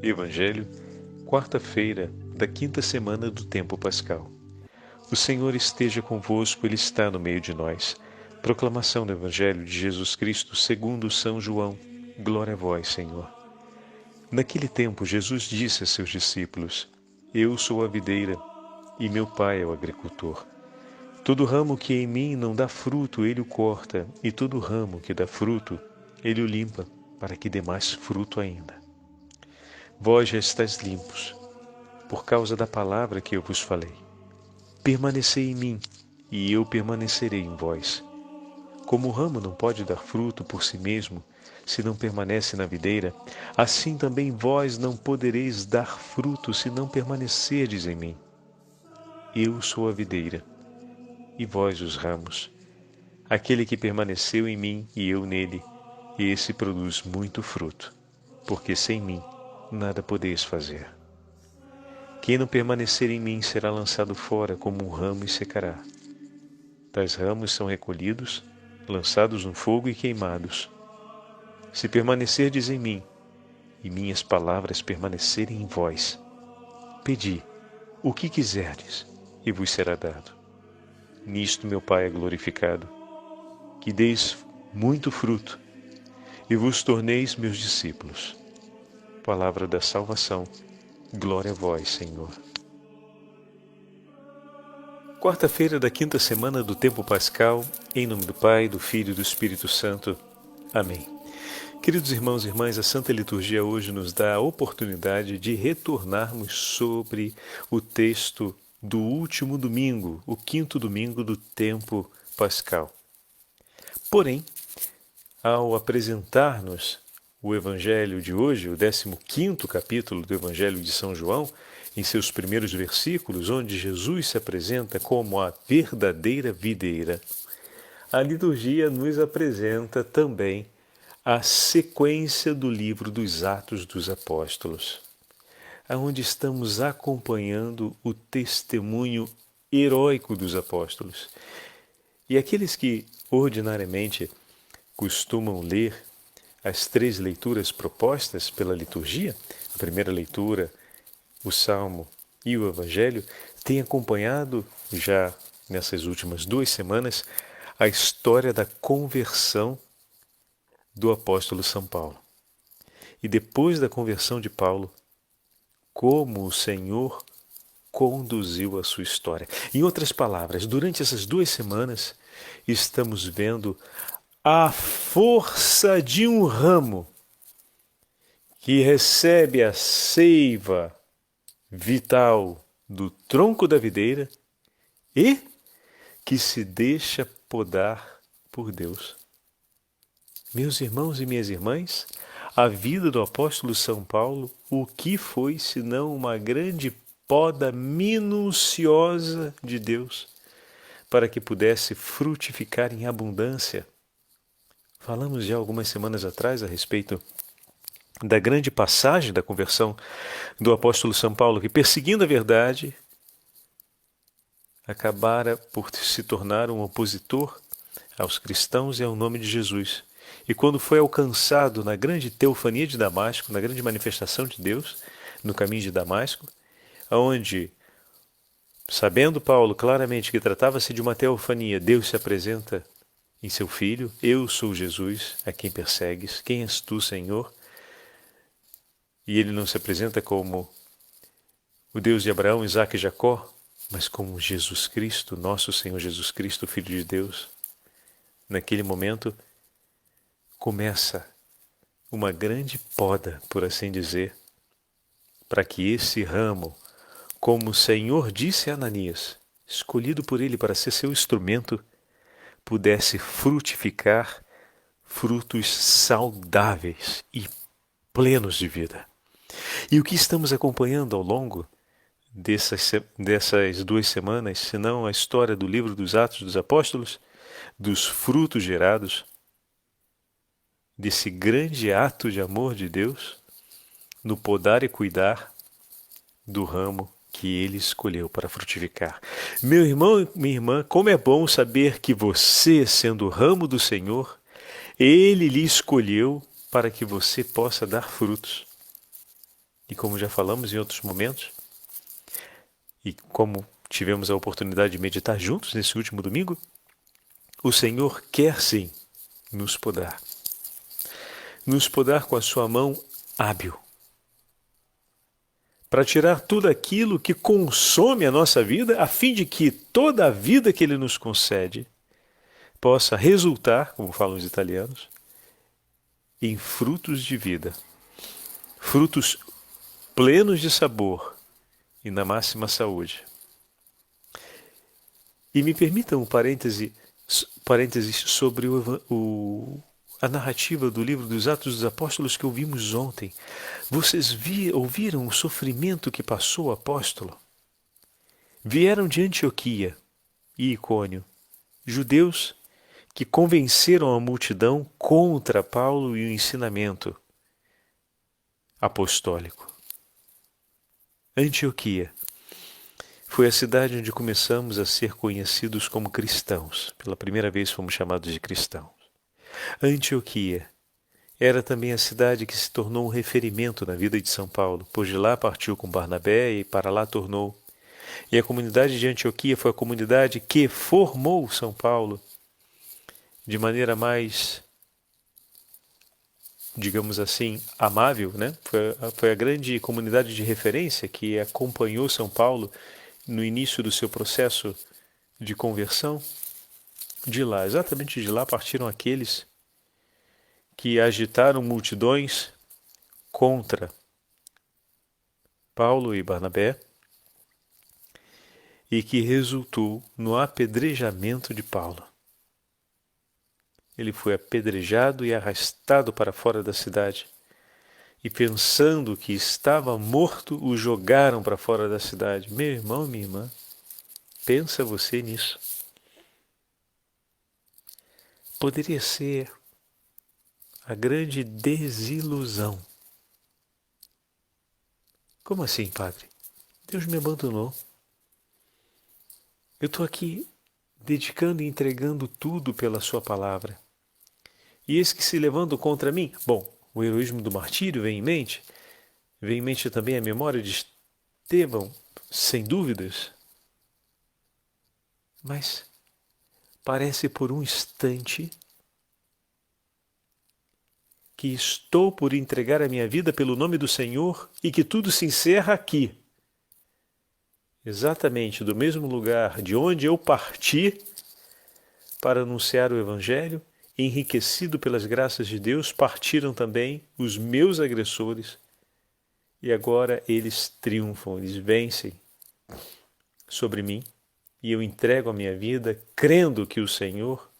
Evangelho, quarta-feira da quinta semana do tempo pascal. O Senhor esteja convosco, Ele está no meio de nós. Proclamação do Evangelho de Jesus Cristo segundo São João. Glória a vós, Senhor. Naquele tempo, Jesus disse a seus discípulos: Eu sou a videira e meu Pai é o agricultor. Todo ramo que em mim não dá fruto, Ele o corta, e todo ramo que dá fruto, Ele o limpa, para que dê mais fruto ainda. Vós já estáis limpos, por causa da palavra que eu vos falei. Permanecei em mim, e eu permanecerei em vós. Como o ramo não pode dar fruto por si mesmo, se não permanece na videira, assim também vós não podereis dar fruto se não permanecerdes em mim. Eu sou a videira, e vós os ramos. Aquele que permaneceu em mim e eu nele, esse produz muito fruto, porque sem mim nada podeis fazer. Quem não permanecer em mim será lançado fora como um ramo e secará. Tais ramos são recolhidos, lançados no fogo e queimados. Se permanecerdes em mim, e minhas palavras permanecerem em vós, pedi o que quiserdes, e vos será dado. Nisto meu Pai é glorificado, que deis muito fruto, e vos torneis meus discípulos. Palavra da salvação. Glória a vós, Senhor. Quarta-feira da quinta semana do tempo pascal, em nome do Pai, do Filho e do Espírito Santo. Amém. Queridos irmãos e irmãs, a Santa Liturgia hoje nos dá a oportunidade de retornarmos sobre o texto do último domingo, o quinto domingo do tempo pascal. Porém, ao apresentar-nos o Evangelho de hoje, o 15º capítulo do Evangelho de São João, em seus primeiros versículos, onde Jesus se apresenta como a verdadeira videira, a liturgia nos apresenta também a sequência do livro dos Atos dos Apóstolos, onde estamos acompanhando o testemunho heróico dos apóstolos. E aqueles que ordinariamente costumam ler as três leituras propostas pela liturgia, a primeira leitura, o Salmo e o Evangelho, têm acompanhado já nessas últimas 2 semanas a história da conversão do apóstolo São Paulo. E depois da conversão de Paulo, como o Senhor conduziu a sua história. Em outras palavras, durante essas 2 semanas, estamos vendo a força de um ramo que recebe a seiva vital do tronco da videira e que se deixa podar por Deus. Meus irmãos e minhas irmãs, a vida do apóstolo São Paulo, o que foi senão uma grande poda minuciosa de Deus para que pudesse frutificar em abundância. Falamos já algumas semanas atrás a respeito da grande passagem da conversão do apóstolo São Paulo, que perseguindo a verdade, acabara por se tornar um opositor aos cristãos e ao nome de Jesus. E quando foi alcançado na grande teofania de Damasco, na grande manifestação de Deus, no caminho de Damasco, onde, sabendo Paulo claramente que tratava-se de uma teofania, Deus se apresenta em seu Filho: Eu sou Jesus, a quem persegues. Quem és tu, Senhor? E ele não se apresenta como o Deus de Abraão, Isaque e Jacó, mas como Jesus Cristo, nosso Senhor Jesus Cristo, Filho de Deus. Naquele momento, começa uma grande poda, por assim dizer, para que esse ramo, como o Senhor disse a Ananias, escolhido por ele para ser seu instrumento, pudesse frutificar frutos saudáveis e plenos de vida. E o que estamos acompanhando ao longo dessas 2 semanas, senão a história do livro dos Atos dos Apóstolos, dos frutos gerados, desse grande ato de amor de Deus, no podar e cuidar do ramo que Ele escolheu para frutificar. Meu irmão e minha irmã, como é bom saber que você, sendo o ramo do Senhor, Ele lhe escolheu para que você possa dar frutos. E como já falamos em outros momentos, e como tivemos a oportunidade de meditar juntos nesse último domingo, o Senhor quer sim nos podar. Nos podar com a sua mão hábil, para tirar tudo aquilo que consome a nossa vida, a fim de que toda a vida que Ele nos concede possa resultar, como falam os italianos, em frutos de vida, frutos plenos de sabor e na máxima saúde. E me permitam um parênteses sobre a narrativa do livro dos Atos dos Apóstolos que ouvimos ontem. Vocês ouviram o sofrimento que passou o apóstolo? Vieram de Antioquia e Icônio judeus que convenceram a multidão contra Paulo e o ensinamento apostólico. Antioquia foi a cidade onde começamos a ser conhecidos como cristãos. Pela primeira vez fomos chamados de cristãos. Antioquia era também a cidade que se tornou um referimento na vida de São Paulo, pois de lá partiu com Barnabé e para lá tornou. E a comunidade de Antioquia foi a comunidade que formou São Paulo de maneira mais, digamos assim, amável, né? Foi a grande comunidade de referência que acompanhou São Paulo no início do seu processo de conversão. De lá, exatamente de lá, partiram aqueles que agitaram multidões contra Paulo e Barnabé e que resultou no apedrejamento de Paulo. Ele foi apedrejado e arrastado para fora da cidade. E pensando que estava morto, o jogaram para fora da cidade. Meu irmão, minha irmã, pensa você nisso. Poderia ser a grande desilusão. Como assim, padre? Deus me abandonou. Eu estou aqui dedicando e entregando tudo pela sua palavra. E eis que se levando contra mim, bom, o heroísmo do martírio vem em mente também a memória de Estevão, sem dúvidas. Mas parece por um instante que estou por entregar a minha vida pelo nome do Senhor e que tudo se encerra aqui. Exatamente do mesmo lugar de onde eu parti para anunciar o Evangelho, enriquecido pelas graças de Deus, partiram também os meus agressores e agora eles triunfam, eles vencem sobre mim e eu entrego a minha vida crendo que o Senhor,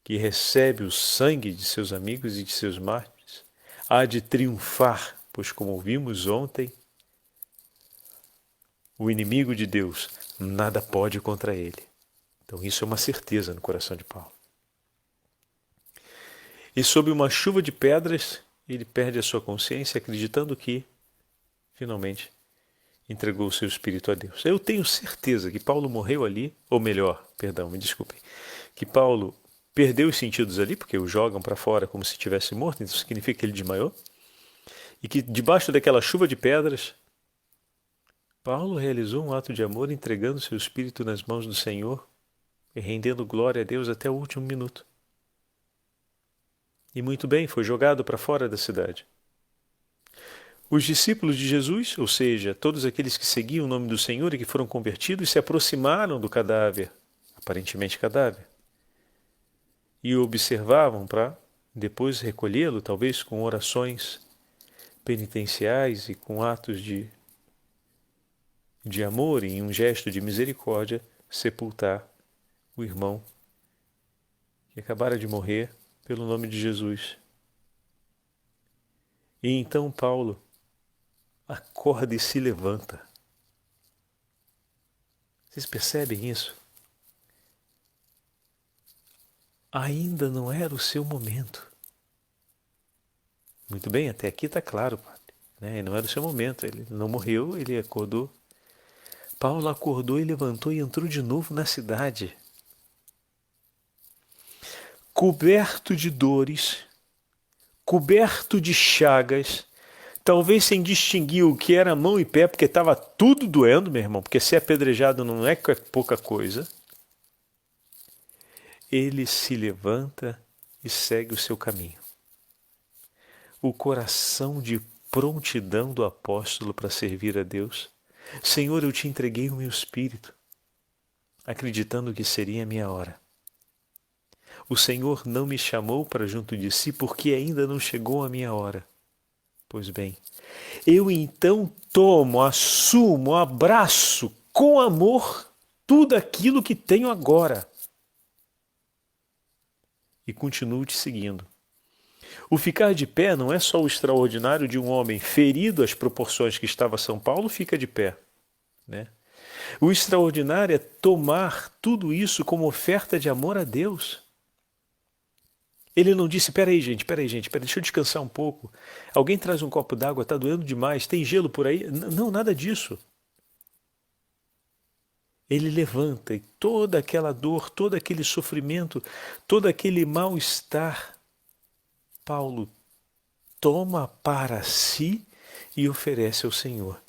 que recebe o sangue de seus amigos e de seus mártires, há de triunfar, pois como ouvimos ontem, o inimigo de Deus nada pode contra ele. Então isso é uma certeza no coração de Paulo. E sob uma chuva de pedras, ele perde a sua consciência, acreditando que, finalmente, entregou o seu espírito a Deus. Eu tenho certeza que Paulo morreu ali, ou melhor, perdão, me desculpem, que Paulo perdeu os sentidos ali, porque o jogam para fora como se estivesse morto, então significa que ele desmaiou, e que debaixo daquela chuva de pedras, Paulo realizou um ato de amor entregando seu espírito nas mãos do Senhor e rendendo glória a Deus até o último minuto. E muito bem, foi jogado para fora da cidade. Os discípulos de Jesus, ou seja, todos aqueles que seguiam o nome do Senhor e que foram convertidos, se aproximaram do cadáver, aparentemente cadáver, e o observavam para depois recolhê-lo, talvez com orações penitenciais e com atos de amor e em um gesto de misericórdia, sepultar o irmão que acabara de morrer pelo nome de Jesus. E então Paulo acorda e se levanta. Vocês percebem isso? Ainda não era o seu momento. Muito bem, até aqui está claro, padre. Né? Não era o seu momento, ele não morreu, ele acordou. Paulo acordou e levantou e entrou de novo na cidade. Coberto de dores, coberto de chagas, talvez sem distinguir o que era mão e pé, porque estava tudo doendo, meu irmão, porque ser apedrejado não é pouca coisa. Ele se levanta e segue o seu caminho. O coração de prontidão do apóstolo para servir a Deus. Senhor, eu te entreguei o meu espírito, acreditando que seria a minha hora. O Senhor não me chamou para junto de si porque ainda não chegou a minha hora. Pois bem, eu então tomo, assumo, abraço com amor tudo aquilo que tenho agora e continuo te seguindo. O ficar de pé não é só o extraordinário de um homem ferido às proporções que estava São Paulo, fica de pé, né? O extraordinário é tomar tudo isso como oferta de amor a Deus. Ele não disse, peraí gente, deixa eu descansar um pouco. Alguém traz um copo d'água, está doendo demais, tem gelo por aí? Não, nada disso. Ele levanta e toda aquela dor, todo aquele sofrimento, todo aquele mal-estar, Paulo toma para si e oferece ao Senhor.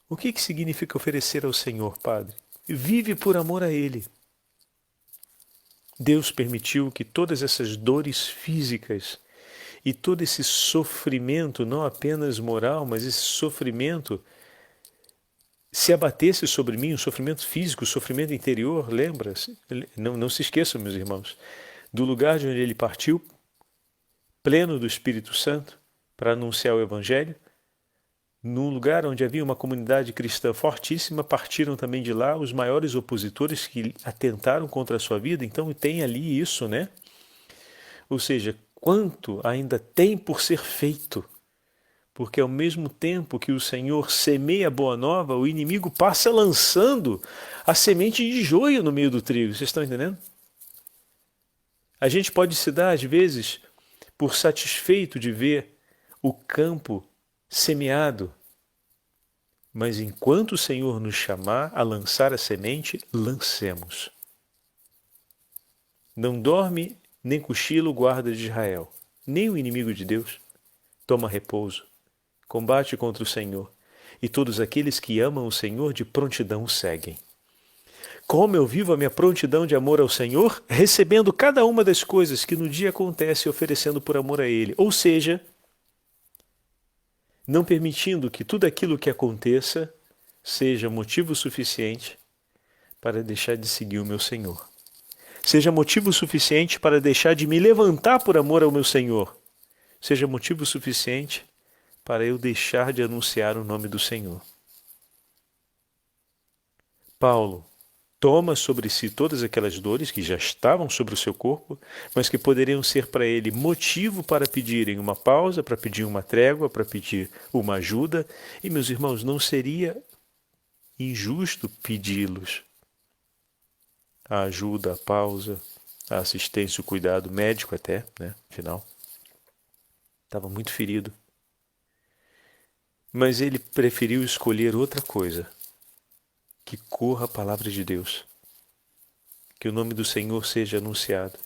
O que significa oferecer ao Senhor, Padre? Vive por amor a Ele. Deus permitiu que todas essas dores físicas e todo esse sofrimento, não apenas moral, mas esse sofrimento se abatesse sobre mim, o sofrimento físico, o sofrimento interior, lembra-se? Não se esqueçam, meus irmãos, do lugar de onde ele partiu, pleno do Espírito Santo, para anunciar o Evangelho, num lugar onde havia uma comunidade cristã fortíssima, partiram também de lá os maiores opositores que atentaram contra a sua vida, então tem ali isso, né? Ou seja, quanto ainda tem por ser feito, porque ao mesmo tempo que o Senhor semeia a boa nova, o inimigo passa lançando a semente de joio no meio do trigo, vocês estão entendendo? A gente pode se dar, às vezes, por satisfeito de ver o campo semeado, mas enquanto o Senhor nos chamar a lançar a semente, lancemos. Não dorme nem cochila o guarda de Israel, nem o inimigo de Deus. Toma repouso, combate contra o Senhor, e todos aqueles que amam o Senhor de prontidão o seguem. Como eu vivo a minha prontidão de amor ao Senhor, recebendo cada uma das coisas que no dia acontece, oferecendo por amor a Ele. Ou seja, não permitindo que tudo aquilo que aconteça seja motivo suficiente para deixar de seguir o meu Senhor. Seja motivo suficiente para deixar de me levantar por amor ao meu Senhor. Seja motivo suficiente para eu deixar de anunciar o nome do Senhor. Paulo toma sobre si todas aquelas dores que já estavam sobre o seu corpo, mas que poderiam ser para ele motivo para pedirem uma pausa, para pedir uma trégua, para pedir uma ajuda. E, meus irmãos, não seria injusto pedi-los a ajuda, a pausa, a assistência, o cuidado médico até, né? Afinal, estava muito ferido. Mas ele preferiu escolher outra coisa, que corra a palavra de Deus, que o nome do Senhor seja anunciado.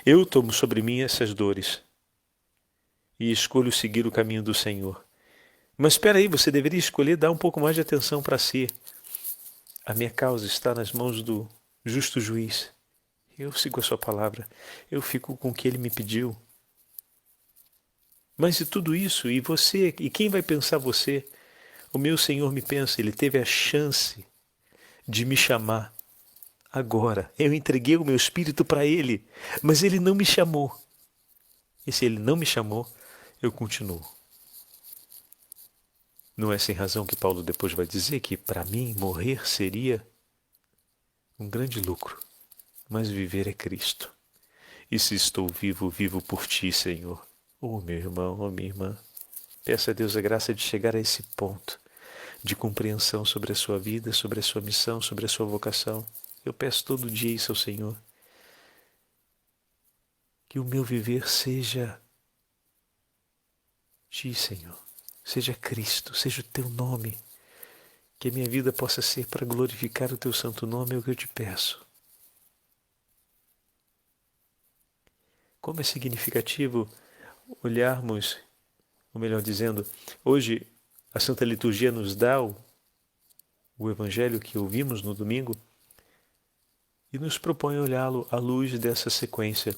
Eu tomo sobre mim essas dores e escolho seguir o caminho do Senhor. Mas espera aí, você deveria escolher dar um pouco mais de atenção para si. A minha causa está nas mãos do justo juiz. Eu sigo a sua palavra, eu fico com o que ele me pediu. Mas e tudo isso, e você, e quem vai pensar você? O meu Senhor me pensa, ele teve a chance de me chamar. Agora, eu entreguei o meu espírito para ele, mas ele não me chamou. E se ele não me chamou, eu continuo. Não é sem razão que Paulo depois vai dizer que para mim morrer seria um grande lucro, mas viver é Cristo. E se estou vivo, vivo por ti, Senhor. Oh, meu irmão, oh, minha irmã, peça a Deus a graça de chegar a esse ponto de compreensão sobre a sua vida, sobre a sua missão, sobre a sua vocação. Eu peço todo dia isso ao Senhor. Que o meu viver seja Ti, Senhor. Seja Cristo, seja o Teu nome. Que a minha vida possa ser para glorificar o Teu santo nome, é o que eu te peço. Como é significativo olharmos ou melhor dizendo, hoje a Santa Liturgia nos dá o Evangelho que ouvimos no domingo e nos propõe olhá-lo à luz dessa sequência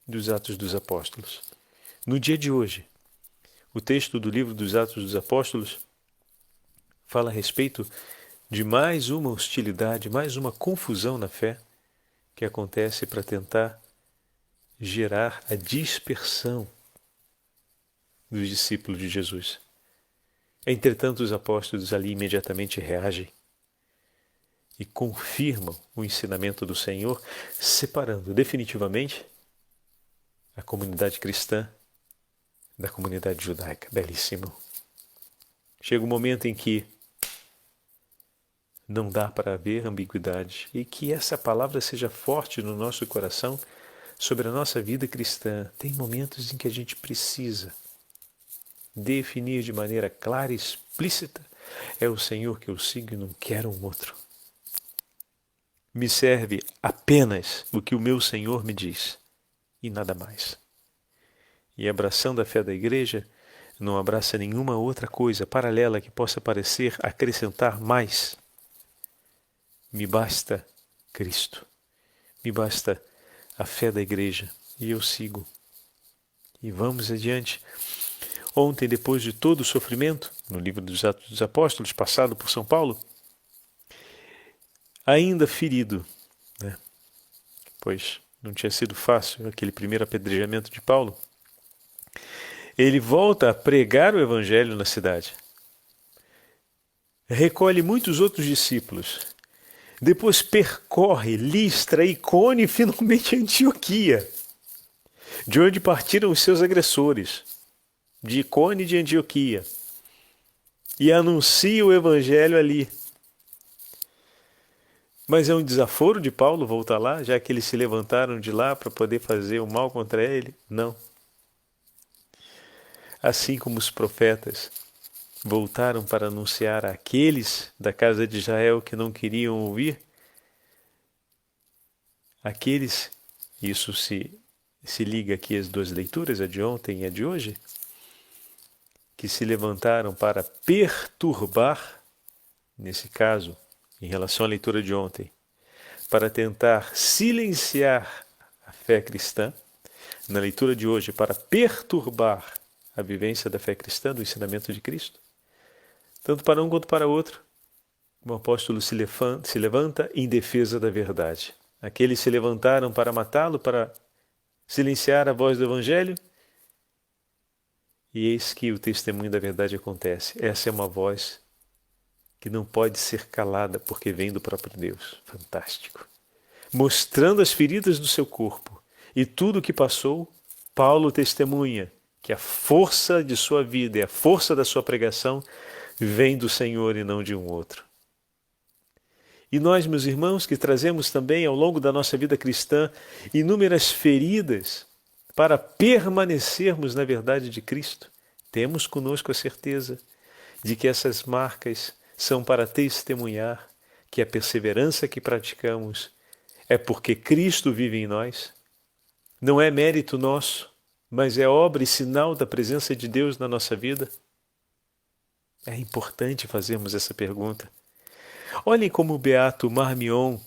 dos Atos dos Apóstolos. No dia de hoje, o texto do livro dos Atos dos Apóstolos fala a respeito de mais uma hostilidade, mais uma confusão na fé que acontece para tentar gerar a dispersão dos discípulos de Jesus. Entretanto, os apóstolos ali imediatamente reagem e confirmam o ensinamento do Senhor, separando definitivamente a comunidade cristã da comunidade judaica. Belíssimo. Chega um momento em que não dá para haver ambiguidade e que essa palavra seja forte no nosso coração sobre a nossa vida cristã. Tem momentos em que a gente precisa definir de maneira clara e explícita: é o Senhor que eu sigo e não quero um outro. Me serve apenas o que o meu Senhor me diz e nada mais. E abraçando a fé da Igreja, não abraça nenhuma outra coisa paralela que possa parecer acrescentar mais. Me basta Cristo, me basta a fé da Igreja e eu sigo. E vamos adiante. Ontem, depois de todo o sofrimento, no livro dos Atos dos Apóstolos, passado por São Paulo, ainda ferido, pois não tinha sido fácil aquele primeiro apedrejamento de Paulo, ele volta a pregar o Evangelho na cidade. Recolhe muitos outros discípulos. Depois percorre Listra, Icônio e finalmente Antioquia, de onde partiram os seus agressores, de Icônio e de Antioquia, e anuncia o Evangelho ali. Mas é um desaforo de Paulo voltar lá, já que eles se levantaram de lá para poder fazer o mal contra ele? Não. Assim como os profetas voltaram para anunciar àqueles da casa de Israel que não queriam ouvir, aqueles, isso se liga aqui às duas leituras, a de ontem e a de hoje, que se levantaram para perturbar, nesse caso, em relação à leitura de ontem, para tentar silenciar a fé cristã, na leitura de hoje, para perturbar a vivência da fé cristã, do ensinamento de Cristo, tanto para um quanto para outro, o apóstolo se levanta em defesa da verdade. Aqueles se levantaram para matá-lo, para silenciar a voz do Evangelho, e eis que o testemunho da verdade acontece. Essa é uma voz que não pode ser calada, porque vem do próprio Deus. Fantástico. Mostrando as feridas do seu corpo e tudo o que passou, Paulo testemunha que a força de sua vida e a força da sua pregação vem do Senhor e não de um outro. E nós, meus irmãos, que trazemos também ao longo da nossa vida cristã inúmeras feridas para permanecermos na verdade de Cristo, temos conosco a certeza de que essas marcas são para testemunhar que a perseverança que praticamos é porque Cristo vive em nós. Não é mérito nosso, mas é obra e sinal da presença de Deus na nossa vida. É importante fazermos essa pergunta. Olhem como o beato Marmion,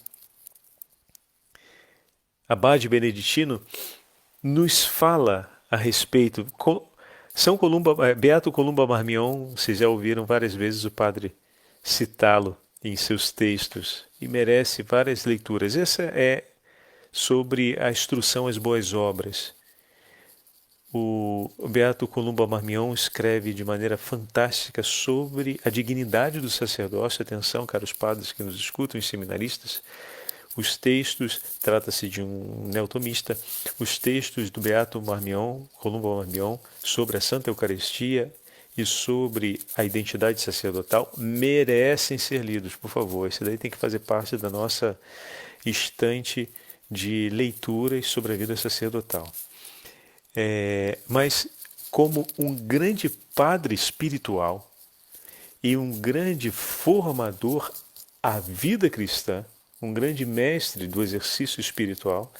abade beneditino, nos fala a respeito. Beato Columba Marmion, vocês já ouviram várias vezes o padre citá-lo em seus textos e merece várias leituras. Essa é sobre a instrução às boas obras. O beato Columba Marmion escreve de maneira fantástica sobre a dignidade do sacerdócio. Atenção, caros padres que nos escutam, e seminaristas, os textos, trata-se de um neotomista, os textos do beato Marmion, Columba Marmion, sobre a Santa Eucaristia e sobre a identidade sacerdotal merecem ser lidos, por favor. Esse daí tem que fazer parte da nossa estante de leituras sobre a vida sacerdotal. Mas como um grande padre espiritual e um grande formador à vida cristã, um grande mestre do exercício espiritual,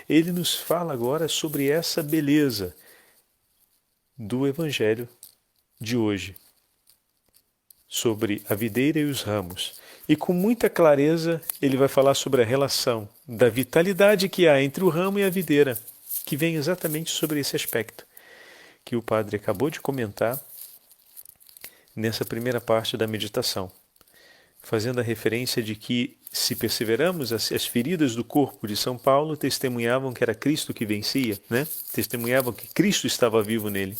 ele nos fala agora sobre essa beleza do Evangelho de hoje, sobre a videira e os ramos. E com muita clareza ele vai falar sobre a relação da vitalidade que há entre o ramo e a videira, que vem exatamente sobre esse aspecto que o padre acabou de comentar nessa primeira parte da meditação, fazendo a referência de que, se perseveramos, as feridas do corpo de São Paulo testemunhavam que era Cristo que vencia, né? Testemunhavam que Cristo estava vivo nele.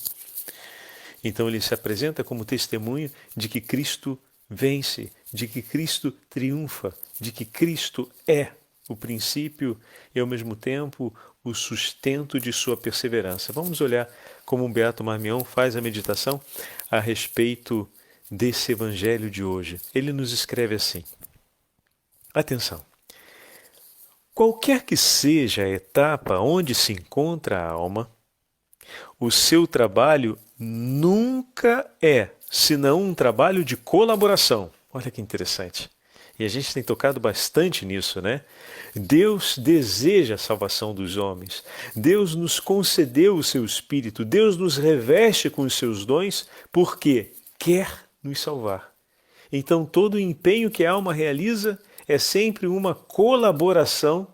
Então ele se apresenta como testemunho de que Cristo vence, de que Cristo triunfa, de que Cristo é o princípio e, ao mesmo tempo, o sustento de sua perseverança. Vamos olhar como o Beato Marmion faz a meditação a respeito desse evangelho de hoje. Ele nos escreve assim: atenção. Qualquer que seja a etapa onde se encontra a alma, o seu trabalho nunca é senão um trabalho de colaboração. Olha que interessante. E a gente tem tocado bastante nisso, né? Deus deseja a salvação dos homens. Deus nos concedeu o seu Espírito. Deus nos reveste com os seus dons porque quer nos salvar. Então, todo o empenho que a alma realiza é sempre uma colaboração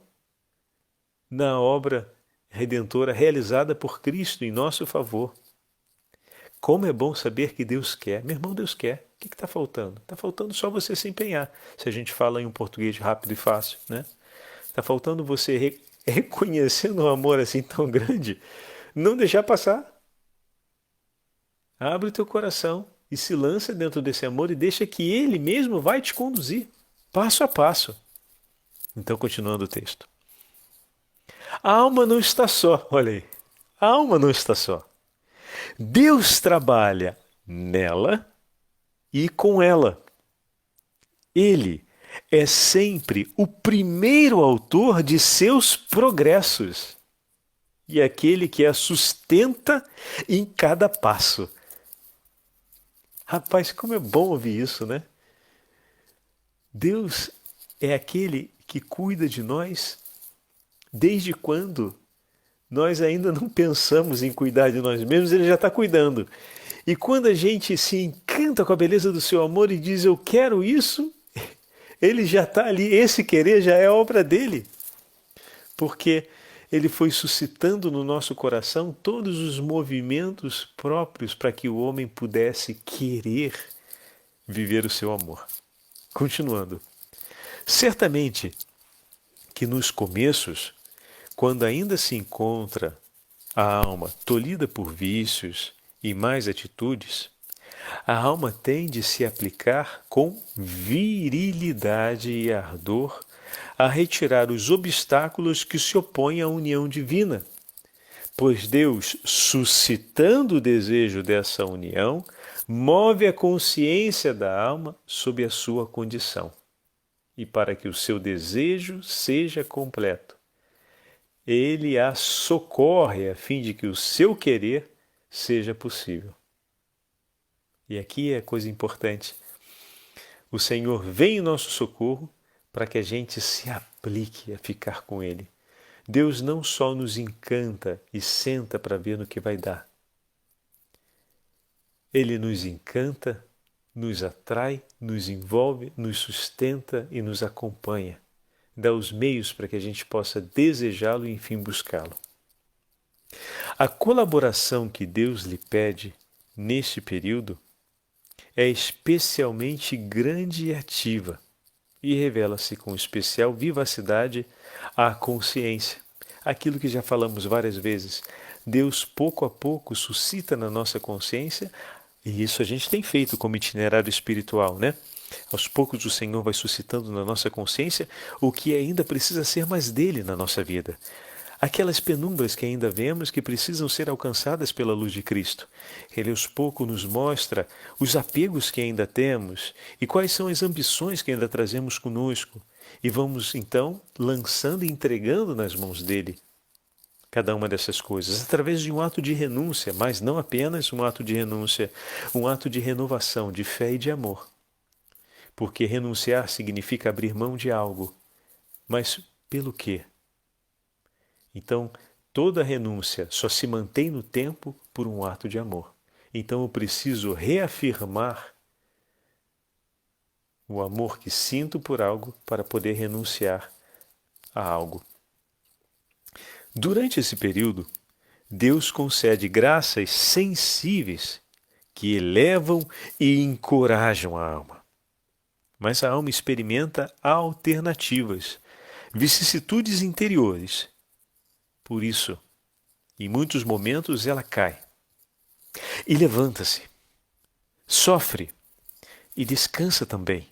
na obra redentora realizada por Cristo em nosso favor. Como é bom saber que Deus quer. Meu irmão, Deus quer. O que está faltando? Está faltando só você se empenhar. Se a gente fala em um português rápido e fácil, né? Está faltando você reconhecendo um amor assim tão grande, não deixar passar. Abre o teu coração e se lança dentro desse amor e deixa que Ele mesmo vai te conduzir, passo a passo. Então, continuando o texto. A alma não está só, olha aí. A alma não está só. Deus trabalha nela e com ela. Ele é sempre o primeiro autor de seus progressos e aquele que a sustenta em cada passo. Rapaz, como é bom ouvir isso, né? Deus é aquele que cuida de nós desde quando nós ainda não pensamos em cuidar de nós mesmos, Ele já está cuidando. E quando a gente se encanta com a beleza do seu amor e diz, eu quero isso, Ele já está ali, esse querer já é obra dele. Porque Ele foi suscitando no nosso coração todos os movimentos próprios para que o homem pudesse querer viver o seu amor. Continuando. Certamente que nos começos, quando ainda se encontra a alma tolhida por vícios e más atitudes, a alma tem de se aplicar com virilidade e ardor a retirar os obstáculos que se opõem à união divina, pois Deus, suscitando o desejo dessa união, move a consciência da alma sob a sua condição. E para que o seu desejo seja completo, Ele a socorre a fim de que o seu querer seja possível. E aqui é coisa importante. O Senhor vem em nosso socorro para que a gente se aplique a ficar com Ele. Deus não só nos encanta e senta para ver no que vai dar. Ele nos encanta, nos atrai, nos envolve, nos sustenta e nos acompanha. Dá os meios para que a gente possa desejá-lo e, enfim, buscá-lo. A colaboração que Deus lhe pede neste período é especialmente grande e ativa e revela-se com especial vivacidade à consciência. Aquilo que já falamos várias vezes, Deus pouco a pouco suscita na nossa consciência, e isso a gente tem feito como itinerário espiritual, né? Aos poucos o Senhor vai suscitando na nossa consciência o que ainda precisa ser mais dele na nossa vida. Aquelas penumbras que ainda vemos que precisam ser alcançadas pela luz de Cristo. Ele aos poucos nos mostra os apegos que ainda temos e quais são as ambições que ainda trazemos conosco. E vamos então lançando e entregando nas mãos dele cada uma dessas coisas, através de um ato de renúncia, mas não apenas um ato de renúncia, um ato de renovação, de fé e de amor. Porque renunciar significa abrir mão de algo. Mas pelo quê? Então, toda renúncia só se mantém no tempo por um ato de amor. Então eu preciso reafirmar o amor que sinto por algo para poder renunciar a algo. Durante esse período, Deus concede graças sensíveis que elevam e encorajam a alma. Mas a alma experimenta alternativas, vicissitudes interiores. Por isso, em muitos momentos ela cai e levanta-se, sofre e descansa também.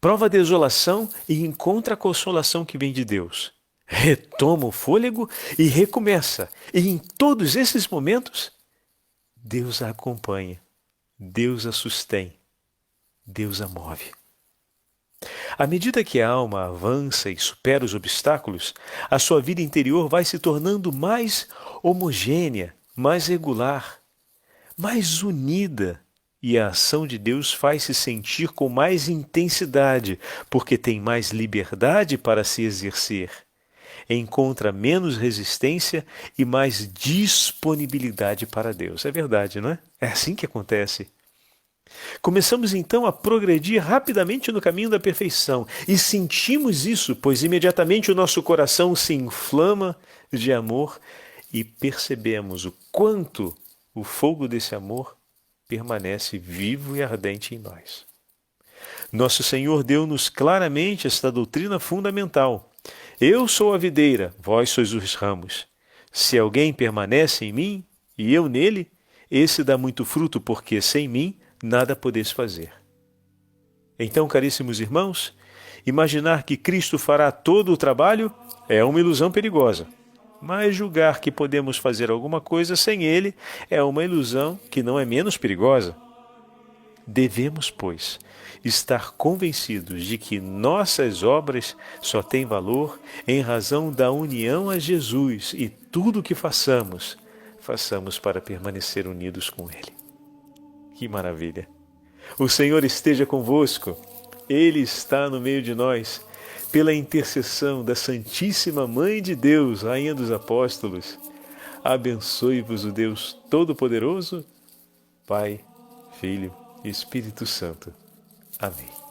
Prova a desolação e encontra a consolação que vem de Deus. Retoma o fôlego e recomeça. E em todos esses momentos, Deus a acompanha, Deus a sustém, Deus a move. À medida que a alma avança e supera os obstáculos, a sua vida interior vai se tornando mais homogênea, mais regular, mais unida. E a ação de Deus faz-se sentir com mais intensidade, porque tem mais liberdade para se exercer. Encontra menos resistência e mais disponibilidade para Deus. É verdade, não é? É assim que acontece. Começamos então a progredir rapidamente no caminho da perfeição e sentimos isso, pois imediatamente o nosso coração se inflama de amor e percebemos o quanto o fogo desse amor permanece vivo e ardente em nós. Nosso Senhor deu-nos claramente esta doutrina fundamental. Eu sou a videira, vós sois os ramos. Se alguém permanece em mim e eu nele, esse dá muito fruto, porque sem mim nada podeis fazer. Então, caríssimos irmãos, imaginar que Cristo fará todo o trabalho é uma ilusão perigosa. Mas julgar que podemos fazer alguma coisa sem Ele é uma ilusão que não é menos perigosa. Devemos, pois, estar convencidos de que nossas obras só têm valor em razão da união a Jesus e tudo o que façamos, façamos para permanecer unidos com Ele. Que maravilha! O Senhor esteja convosco, Ele está no meio de nós. Pela intercessão da Santíssima Mãe de Deus, Rainha dos Apóstolos, abençoe-vos o Deus Todo-Poderoso, Pai, Filho e Espírito Santo. Amém.